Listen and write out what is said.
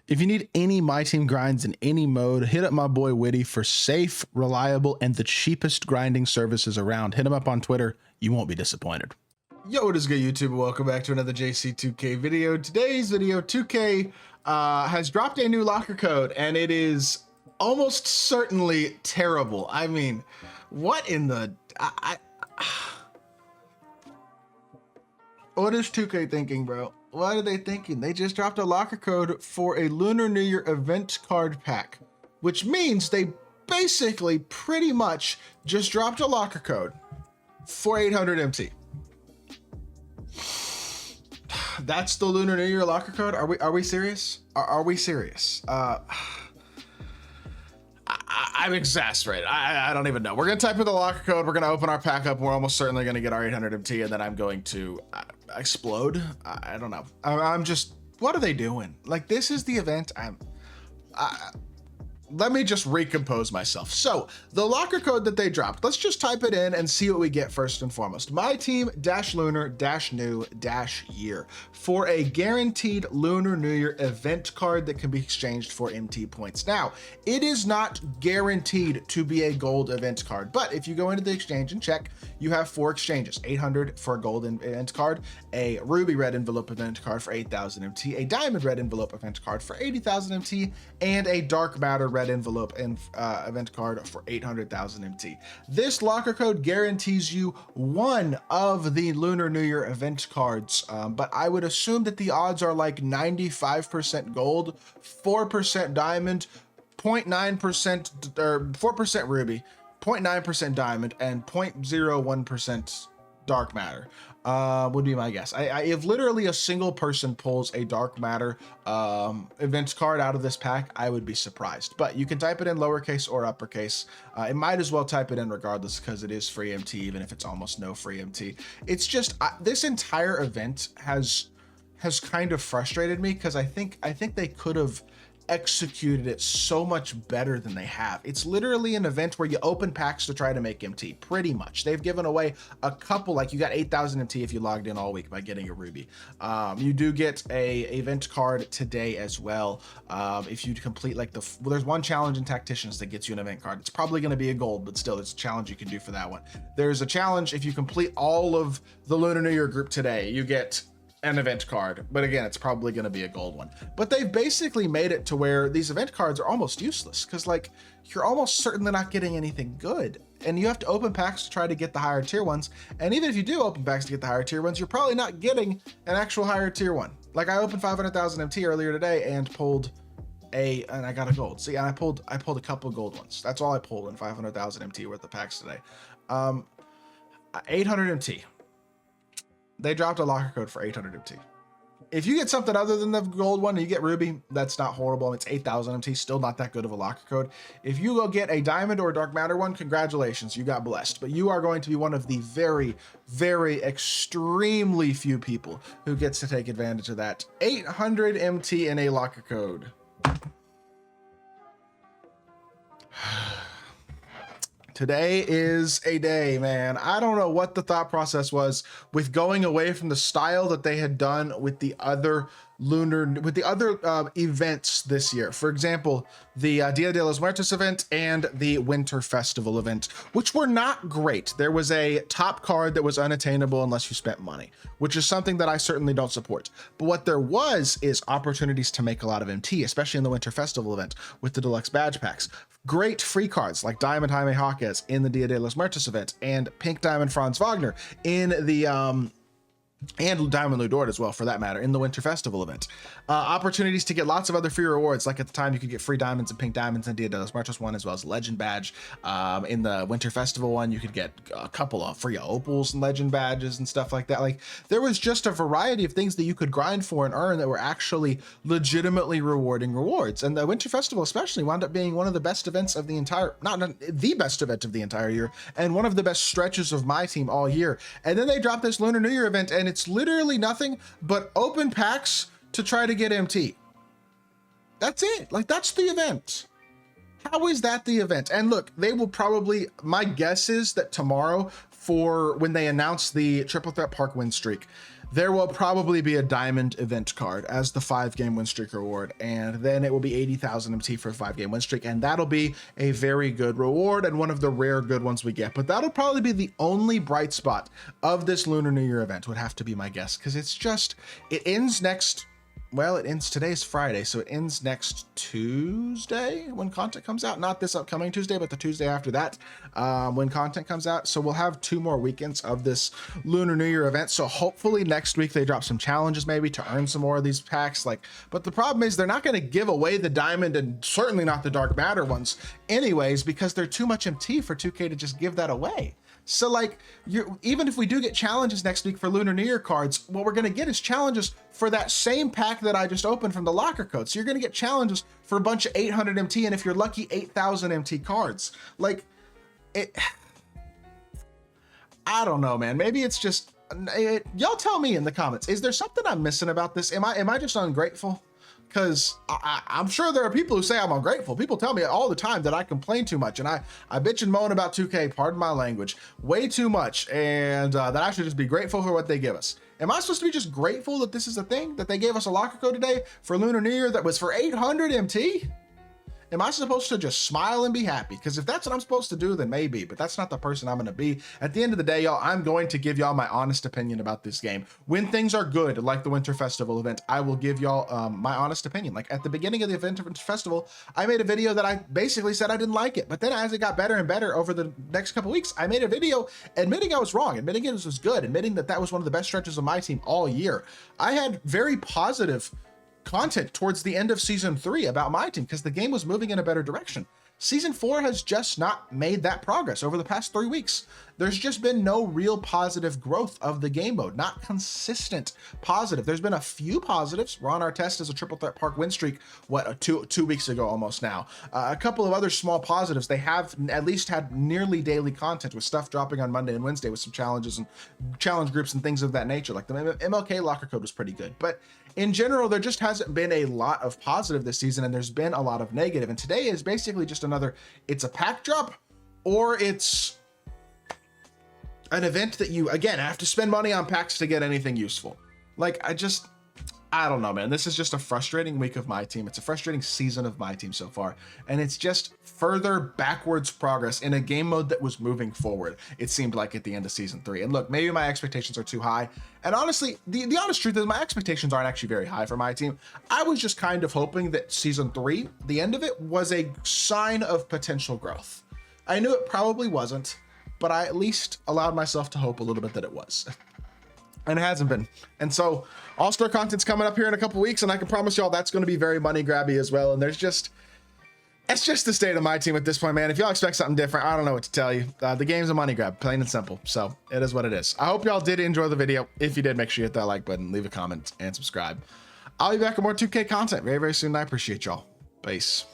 If you need any My Team grinds in any mode, hit up my boy Witty for safe, reliable, and the cheapest grinding services around. Hit him up on Twitter. You won't be disappointed. Yo, what is good, YouTube? Welcome back to another JC2K video. Today's video, 2K has dropped a new locker code, and it is almost certainly terrible. I mean, what in the... What is 2K thinking, bro? What are they thinking? They just dropped a locker code for a Lunar New Year event card pack, which means they basically pretty much just dropped a locker code for 800 MT. That's the Lunar New Year locker code? Are we serious? Are we serious? I'm exasperated. I don't even know. We're gonna type in the locker code. We're gonna open our pack up. We're almost certainly gonna get our 800 MT, and then I'm going to explode. I don't know. I'm just. What are they doing? Like, this is the event. Let me just recompose myself. So the locker code that they dropped, let's just type it in and see what we get first and foremost. My Team -Lunar -new -year for a guaranteed Lunar New Year event card that can be exchanged for MT points. Now, it is not guaranteed to be a gold event card, but if you go into the exchange and check, you have 4 exchanges: 800 for a gold event card, a ruby red envelope event card for 8,000 MT, a diamond red envelope event card for 80,000 MT, and a dark matter red envelope and event card for 800,000 MT. This locker code guarantees you one of the Lunar New Year event cards, but I would assume that the odds are like 95% gold, 4% diamond, 0.9% or 4% ruby, 0.9% diamond, and 0.01% dark matter would be my guess. If literally a single person pulls a dark matter events card out of this pack, I would be surprised. But you can type it in lowercase or uppercase. It might as well type it in regardless, because it is free MT, even if it's almost no free MT. It's just this entire event has kind of frustrated me, because I think they could have executed it so much better than they have. It's literally an event where you open packs to try to make MT, pretty much. They've given away a couple, like you got 8,000 MT if you logged in all week by getting a ruby. You do get a event card today as well. If you complete like there's one challenge in Tacticians that gets you an event card. It's probably going to be a gold, but still it's a challenge you can do for that one. There's a challenge if you complete all of the Lunar New Year group today, you get an event card, but again, it's probably going to be a gold one. But they've basically made it to where these event cards are almost useless, because like you're almost certainly not getting anything good, and you have to open packs to try to get the higher tier ones. And even if you do open packs to get the higher tier ones, you're probably not getting an actual higher tier one. Like I opened 500,000 MT earlier today and pulled and I got a gold. See, and I pulled a couple of gold ones. That's all I pulled in 500,000 MT worth of packs today. 800 MT. They dropped a locker code for 800 MT. If you get something other than the gold one and you get ruby, that's not horrible. It's 8,000 MT, still not that good of a locker code. If you go get a diamond or a dark matter one, congratulations, you got blessed. But you are going to be one of the very, very extremely few people who gets to take advantage of that. 800 MT in a locker code. Today is a day, man. I don't know what the thought process was with going away from the style that they had done with the other events this year. For example, the Dia de los Muertos event and the Winter Festival event, which were not great. There was a top card that was unattainable unless you spent money, which is something that I certainly don't support. But what there was is opportunities to make a lot of MT, especially in the Winter Festival event with the deluxe badge packs. Great free cards like Diamond Jaime Jaquez in the Dia de los Muertos event, and Pink Diamond Franz Wagner in the and Diamond Ludort as well, for that matter, in the Winter Festival event. Opportunities to get lots of other free rewards, like at the time you could get free diamonds and pink diamonds in Dia de los Muertos one, as well as Legend Badge. In the Winter Festival one, you could get a couple of free opals and Legend Badges and stuff like that. Like, there was just a variety of things that you could grind for and earn that were actually legitimately rewarding rewards. And the Winter Festival especially wound up being one of the best events of the entire, not the best event of the entire year, and one of the best stretches of my team all year. And then they dropped this Lunar New Year event, and it's literally nothing but open packs to try to get MT. That's it. Like, that's the event. How is that the event? And look, they will probably, my guess is that tomorrow, for when they announce the Triple Threat Park win streak, there will probably be a diamond event card as the 5-game win streak reward, and then it will be 80,000 MT for a 5-game win streak, and that'll be a very good reward and one of the rare good ones we get. But that'll probably be the only bright spot of this Lunar New Year event, would have to be my guess, because it's just, it ends next, well, it ends, today's Friday, so it ends next Tuesday when content comes out. Not this upcoming Tuesday, but the Tuesday after that, when content comes out. So we'll have 2 more weekends of this Lunar New Year event. So hopefully next week they drop some challenges maybe to earn some more of these packs. But the problem is they're not going to give away the diamond and certainly not the dark matter ones anyways, because they're too much MT for 2K to just give that away. So like, even if we do get challenges next week for Lunar New Year cards, what we're going to get is challenges for that same pack that I just opened from the locker code. So you're going to get challenges for a bunch of 800 MT, and if you're lucky, 8,000 MT cards. Like, I don't know, man. Maybe it's just, y'all tell me in the comments, is there something I'm missing about this? Am I just ungrateful? Because I'm sure there are people who say I'm ungrateful. People tell me all the time that I complain too much, and I bitch and moan about 2K, pardon my language, way too much, and that I should just be grateful for what they give us. Am I supposed to be just grateful that this is a thing, that they gave us a locker code today for Lunar New Year that was for 800 MT? Am I supposed to just smile and be happy? Because if that's what I'm supposed to do, then maybe, but that's not the person I'm going to be. At the end of the day, y'all, I'm going to give y'all my honest opinion about this game. When things are good, like the Winter Festival event, I will give y'all my honest opinion. Like at the beginning of the Winter Festival, I made a video that I basically said I didn't like it. But then as it got better and better over the next couple weeks, I made a video admitting I was wrong, admitting it was good, admitting that that was one of the best stretches of my team all year. I had very positive content towards the end of season 3 about my team because the game was moving in a better direction. Season 4 has just not made that progress over the past 3 weeks. There's just been no real positive growth of the game mode, not consistent positive. There's been a few positives. Ron Artest is a triple threat park win streak, what, two weeks ago almost now. A couple of other small positives. They have at least had nearly daily content with stuff dropping on Monday and Wednesday with some challenges and challenge groups and things of that nature. Like the MLK locker code was pretty good, but in general, there just hasn't been a lot of positive this season, and there's been a lot of negative. And today is basically just another, it's a pack drop, or it's an event that you, again, have to spend money on packs to get anything useful. Like, I don't know, man. This is just a frustrating week of my team. It's a frustrating season of my team so far. And it's just further backwards progress in a game mode that was moving forward, it seemed like at the end of season 3. And look, maybe my expectations are too high. And honestly, the honest truth is my expectations aren't actually very high for my team. I was just kind of hoping that season 3, the end of it, was a sign of potential growth. I knew it probably wasn't, but I at least allowed myself to hope a little bit that it was. And it hasn't been. And so All-Star content's coming up here in a couple weeks, and I can promise y'all that's going to be very money grabby as well. And it's just the state of my team at this point, man. If y'all expect something different, I don't know what to tell you. The game's a money grab, plain and simple. So it is what it is. I hope y'all did enjoy the video. If you did, make sure you hit that like button, leave a comment, and subscribe. I'll be back with more 2K content very, very soon. I appreciate y'all. Peace.